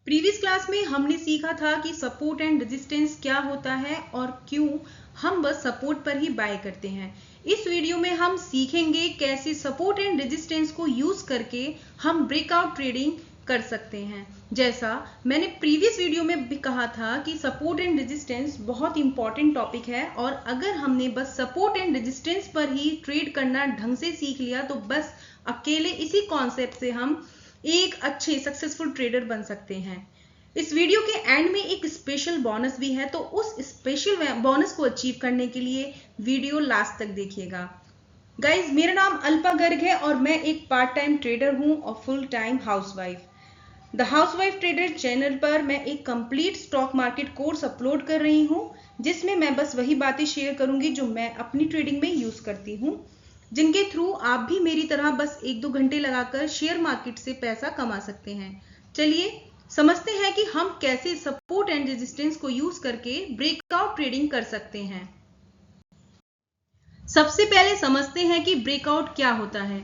Previous class में हमने सीखा था कि सपोर्ट एंड रेजिस्टेंस क्या होता है और क्यों हम बस सपोर्ट पर ही बाय करते हैं। इस वीडियो में हम सीखेंगे कैसे सपोर्ट एंड रेजिस्टेंस को यूज करके हम ब्रेकआउट ट्रेडिंग कर सकते हैं। जैसा मैंने प्रीवियस वीडियो में भी कहा था कि सपोर्ट एंड रेजिस्टेंस बहुत इंपॉर्टेंट टॉपिक है और अगर हमने बस सपोर्ट एंड रेजिस्टेंस पर ही ट्रेड करना ढंग से सीख लिया तो बस अकेले इसी कॉन्सेप्ट से हम एक अच्छे सक्सेसफुल ट्रेडर बन सकते हैं। इस वीडियो के एंड में एक स्पेशल बोनस भी है, तो उस स्पेशल बोनस को अचीव करने के लिए वीडियो लास्ट तक देखिएगा। गाइज, मेरा नाम अल्पा गर्ग है और मैं एक पार्ट टाइम ट्रेडर हूं और full time housewife. The housewife trader channel पर मैं एक complete stock market course upload कर रही हूं, जिसमें मैं बस वही बातें शेयर करूंगी जो मैं अपनी ट्रेडिंग में यूज करती हूं, जिनके थ्रू आप भी मेरी तरह बस 1-2 घंटे लगाकर शेयर मार्केट से पैसा कमा सकते हैं। चलिए समझते हैं कि हम कैसे सपोर्ट एंड रेजिस्टेंस को यूज करके ब्रेकआउट ट्रेडिंग कर सकते हैं। सबसे पहले समझते हैं कि ब्रेकआउट क्या होता है।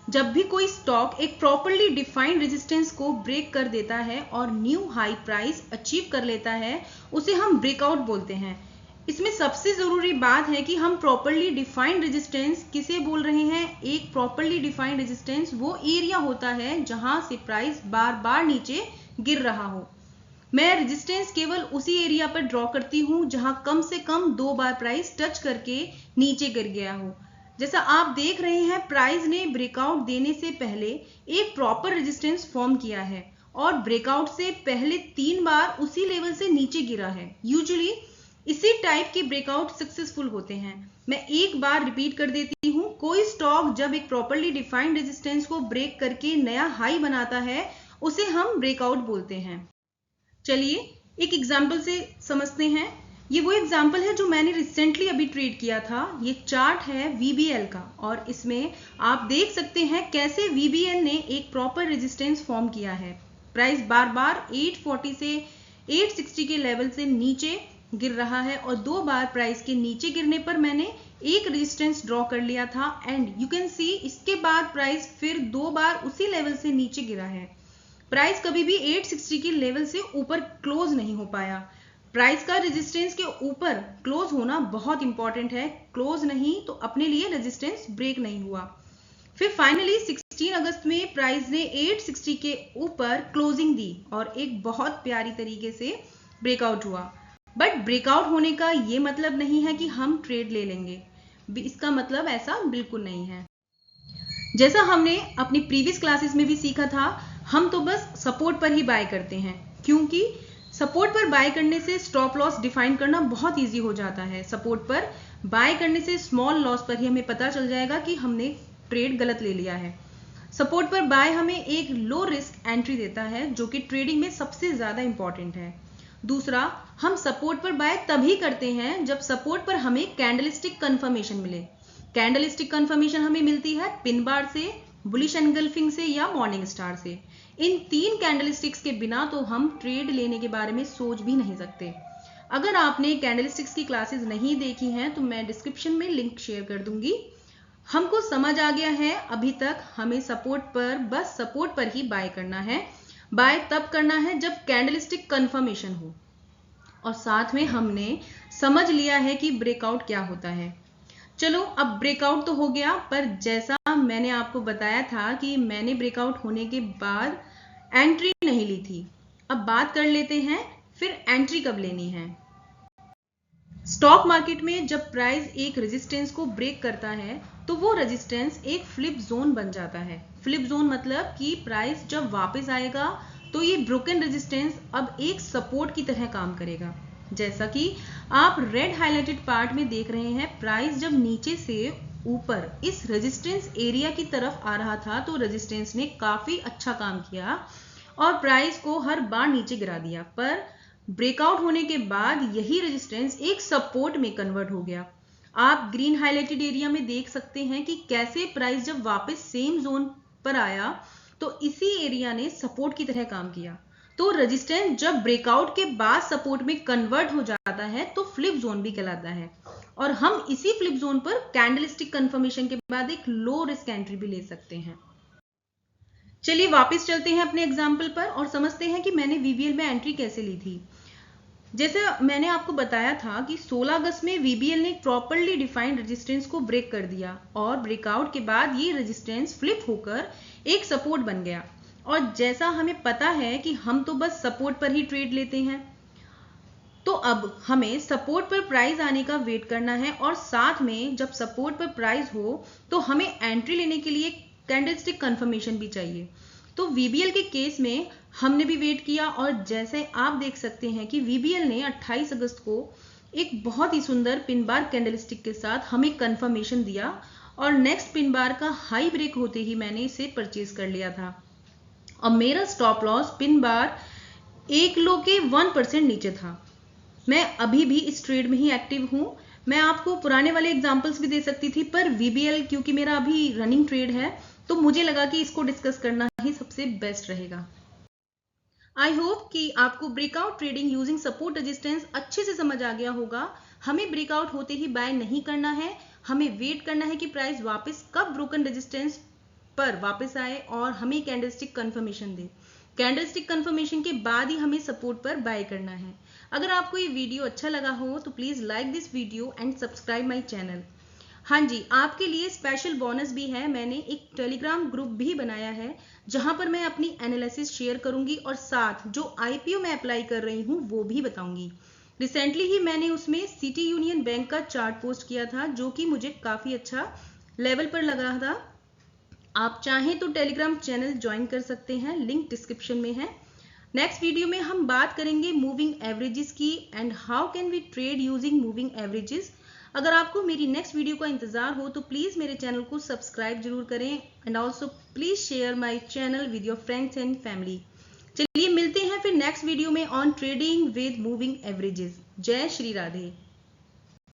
जब भी कोई स्टॉक एक प्रॉपर्ली डिफाइंड रेजिस्टेंस को ब्रेक कर देता है और न्यू हाई प्राइस अचीव कर लेता है, उसे हम ब्रेकआउट बोलते हैं। इसमें सबसे जरूरी बात है कि हम प्रॉपर्ली डिफाइंड रेजिस्टेंस किसे बोल रहे हैं। एक प्रॉपर्ली डिफाइंड रेजिस्टेंस वो एरिया होता है जहां से प्राइस बार बार नीचे गिर रहा हो। मैं रेजिस्टेंस केवल उसी एरिया पर ड्रॉ करती हूं जहां कम से कम 2 बार प्राइस टच करके नीचे गिर गया हो। जैसा आप देख रहे हैं, प्राइस ने ब्रेकआउट देने से पहले एक प्रॉपर रेजिस्टेंस फॉर्म किया है और ब्रेकआउट से पहले 3 बार उसी लेवल से नीचे गिरा है। यूजुअली इसी टाइप के ब्रेकआउट सक्सेसफुल होते हैं। मैं एक बार रिपीट कर देती हूं, कोई स्टॉक जब एक प्रॉपर्ली डिफाइंड रेजिस्टेंस को ब्रेक करके नया हाई बनाता है, उसे हम ब्रेकआउट बोलते हैं। चलिए एक एग्जाम्पल से समझते हैं। ये वो एग्जाम्पल है जो मैंने रिसेंटली अभी ट्रेड किया था। ये चार्ट है VBL का और इसमें आप देख सकते हैं कैसे VBL ने एक प्रॉपर रेजिस्टेंस फॉर्म किया है। प्राइस बार बार 840 से 860 के लेवल से नीचे गिर रहा है और 2 बार प्राइस के नीचे गिरने पर मैंने एक रेजिस्टेंस ड्रॉ कर लिया था एंड यू कैन सी इसके बाद प्राइस फिर 2 बार उसी लेवल से नीचे गिरा है। प्राइस कभी भी 860 के लेवल से ऊपर क्लोज नहीं हो पाया। प्राइस का रेजिस्टेंस के ऊपर क्लोज होना बहुत इंपॉर्टेंट है। क्लोज नहीं तो अपने लिए रेजिस्टेंस ब्रेक नहीं हुआ। फिर फाइनली 16 अगस्त में प्राइस ने 860 के ऊपर क्लोजिंग दी और एक बहुत प्यारी तरीके से ब्रेकआउट हुआ। बट ब्रेकआउट होने का ये मतलब नहीं है कि हम ट्रेड ले लेंगे। इसका मतलब ऐसा बिल्कुल नहीं है। जैसा हमने अपनी प्रीवियस क्लासेस में भी सीखा था, हम तो बस सपोर्ट पर ही बाय करते हैं, क्योंकि सपोर्ट पर बाय करने से स्टॉप लॉस डिफाइन करना बहुत इजी हो जाता है। सपोर्ट पर बाय करने से स्मॉल लॉस पर ही हमें पता चल जाएगा कि हमने ट्रेड गलत ले लिया है। सपोर्ट पर बाय हमें एक लो रिस्क एंट्री देता है, जो कि ट्रेडिंग में सबसे ज्यादा इंपॉर्टेंट है। दूसरा, हम सपोर्ट पर बाय तभी करते हैं जब सपोर्ट पर हमें कैंडलस्टिक कंफर्मेशन मिले। कैंडलस्टिक कंफर्मेशन हमें मिलती है पिन बार से, बुलिश एनगल्फिंग से या मॉर्निंग स्टार से। इन 3 कैंडलस्टिक्स के बिना तो हम ट्रेड लेने के बारे में सोच भी नहीं सकते। अगर आपने कैंडलस्टिक्स की क्लासेस नहीं देखी हैं तो मैं डिस्क्रिप्शन में लिंक शेयर कर दूंगी। हमको समझ आ गया है अभी तक हमें सपोर्ट पर बस सपोर्ट पर ही बाय करना है। बाय तब करना है जब कैंडलस्टिक कंफर्मेशन हो, और साथ में हमने समझ लिया है कि ब्रेकआउट क्या होता है। चलो अब ब्रेकआउट तो हो गया, पर जैसा मैंने आपको बताया था कि मैंने ब्रेकआउट होने के बाद एंट्री नहीं ली थी। अब बात कर लेते हैं फिर एंट्री कब लेनी है। स्टॉक मार्केट में जब प्राइस एक रेजिस्टेंस को ब्रेक करता है तो वो रेजिस्टेंस एक फ्लिप जोन बन जाता है। फ्लिप जोन मतलब कि प्राइस जब वापस आएगा तो ये ब्रोकन रेजिस्टेंस अब एक सपोर्ट की तरह काम करेगा। जैसा कि आप रेड हाइलाइटेड पार्ट में देख रहे हैं, प्राइस जब नीचे से ऊपर इस रेजिस्टेंस एरिया की तरफ आ रहा था तो रेजिस्टेंस ने काफी अच्छा काम किया और प्राइस को हर बार नीचे गिरा दिया, पर ब्रेकआउट होने के बाद यही रेजिस्टेंस एक सपोर्ट में कन्वर्ट हो गया। आप ग्रीन हाइलाइटेड एरिया में देख सकते हैं कि कैसे प्राइस जब वापस सेम जोन पर आया तो इसी एरिया ने सपोर्ट की तरह काम किया। तो रेजिस्टेंस जब ब्रेकआउट के बाद सपोर्ट में कन्वर्ट हो जाता है तो फ्लिप जोन भी कहलाता है, और हम इसी फ्लिप जोन पर कैंडलस्टिक कंफर्मेशन के बाद एक लो रिस्क एंट्री भी ले सकते हैं। चलिए वापस चलते हैं अपने एग्जाम्पल पर और समझते हैं कि मैंने वीबीएल में एंट्री कैसे ली थी। जैसे मैंने आपको बताया था कि 16 अगस्त में वीबीएल ने प्रॉपरली डिफाइंड रेजिस्टेंस को ब्रेक कर दिया और ब्रेकआउट के बाद ये रेजिस्टेंस फ्लिप होकर एक सपोर्ट बन गया। और जैसा हमें पता है कि हम तो बस सपोर्ट पर ही ट्रेड लेते हैं, तो अब हमें सपोर्ट पर प्राइस आने का वेट करना है और साथ में जब सपोर्ट पर प्राइस हो तो हमें एंट्री लेने के लिए कैंडलस्टिक कंफर्मेशन भी चाहिए। तो वीबीएल के केस में हमने भी वेट किया और जैसे आप देख सकते हैं कि वीबीएल ने 28 अगस्त को एक बहुत ही सुंदर पिन बार कैंडलस्टिक के साथ हमें कंफर्मेशन दिया और नेक्स्ट पिन बार का हाई ब्रेक होते ही मैंने इसे परचेज कर लिया था। और मेरा स्टॉप लॉस पिन बार एक लो के 1% नीचे था। मैं अभी भी इस ट्रेड में ही एक्टिव हूं। मैं आपको पुराने वाले एग्जांपल्स भी दे सकती थी, पर वीबीएल क्योंकि मेरा अभी रनिंग ट्रेड है तो मुझे लगा कि इसको डिस्कस करना ही सबसे बेस्ट रहेगा। आई होप कि आपको breakout trading using support resistance अच्छे से समझ आ गया होगा। हमें ब्रेकआउट होते ही बाय नहीं करना है, हमें वेट करना है कि प्राइस वापस कब ब्रोकन रेजिस्टेंस पर वापस आए और हमें कैंडलस्टिक कंफर्मेशन दे। कैंडलस्टिक कंफर्मेशन के बाद ही हमें सपोर्ट पर बाय करना है। अगर आपको ये वीडियो अच्छा लगा हो तो please like this video and subscribe my channel. हाँ जी, आपके लिए स्पेशल बोनस भी है। मैंने एक टेलीग्राम ग्रुप भी बनाया है जहां पर मैं अपनी एनालिसिस शेयर करूंगी और साथ जो आईपीओ में अप्लाई कर रही हूं वो भी बताऊंगी। रिसेंटली ही मैंने उसमें सिटी यूनियन बैंक का चार्ट पोस्ट किया था जो कि मुझे काफी अच्छा लेवल पर लगा था। आप चाहें तो टेलीग्राम चैनल ज्वाइन कर सकते हैं, लिंक डिस्क्रिप्शन में है। नेक्स्ट वीडियो में हम बात करेंगे मूविंग एवरेजेस की and how can we trade using moving averages. अगर आपको मेरी नेक्स्ट वीडियो का इंतजार हो तो प्लीज मेरे चैनल को सब्सक्राइब जरूर करें and also please share my channel with your friends and family. चलिए मिलते हैं फिर नेक्स्ट वीडियो में on trading with moving averages. जय श्री राधे।